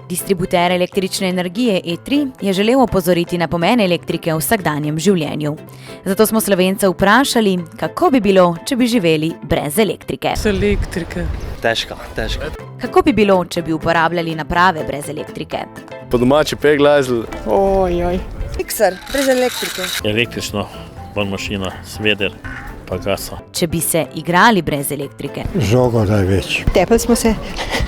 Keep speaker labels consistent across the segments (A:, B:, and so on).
A: Distributer električne energije E3 je želel opozoriti na pomen elektrike v vsakdanjem življenju. Zato smo Slovence vprašali, kako bi bilo, če bi živeli brez elektrike.
B: Z elektrike.
C: Težko.
A: Kako bi bilo, če bi uporabljali naprave brez elektrike?
D: Po domači peglazel.
E: Mikser, brez elektrike.
F: Električno, mašina, sveder, pa gasa.
A: Če bi se igrali brez elektrike?
G: Žogo največ.
E: Tepali smo se.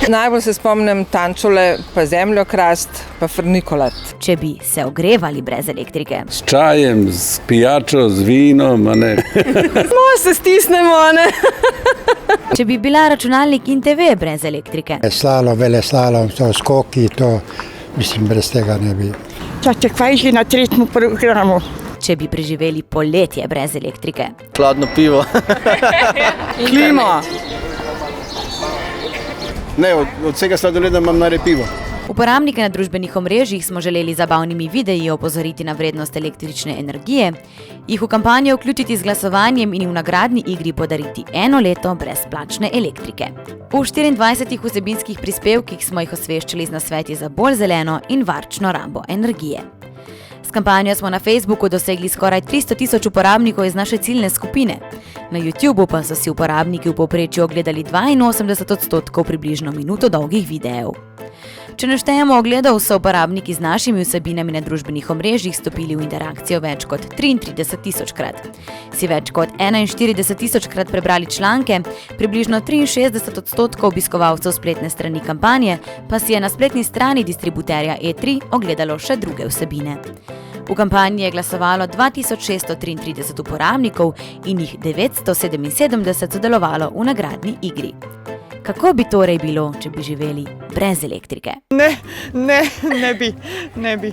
B: Najbolj se spomnim tančole, pa zemljokrast, pa frnikolat.
A: Če bi se ogrevali brez elektrike?
H: S čajem, s pijačo, z vinom, a ne.
B: Se stisnemo, ne?
A: Če bi bila računalnik in TV brez elektrike?
G: Slalom, veleslalom, to skoki, to mislim, brez tega ne bi.
I: Čaček vajži na 3. programu.
A: Če bi preživeli poletje brez elektrike?
C: Hladno pivo.
B: Klima.
D: Ne, od vsega sladoleda imam najraje pivo.
A: Uporabnike na družbenih omrežjih smo želeli z zabavnimi videi opozoriti na vrednost električne energije, jih v kampanjo vključiti z glasovanjem in v nagradni igri podariti 1 leto brezplačne elektrike. V 24 vsebinskih prispevkih smo jih osveščali z nasveti za bolj zeleno in varčno rabo energije. S kampanjo smo na Facebooku dosegli skoraj 300 000 uporabnikov iz naše ciljne skupine. Na YouTubeu pa so si uporabniki v povprečju ogledali 82% približno minuto dolgih videov. Če naštejemo ogledov, so uporabniki z našimi vsebinami na družbenih omrežjih stopili v interakcijo več kot 33 000 krat. Si več kot 41 000 krat prebrali članke, približno 63% obiskovalcev spletne strani kampanje pa si je na spletni strani distributerja E3 ogledalo še druge vsebine. V kampanji je glasovalo 2633 uporabnikov in jih 977 sodelovalo v nagradni igri. Kako bi torej bilo, če bi živeli brez elektrike?
I: Ne bi.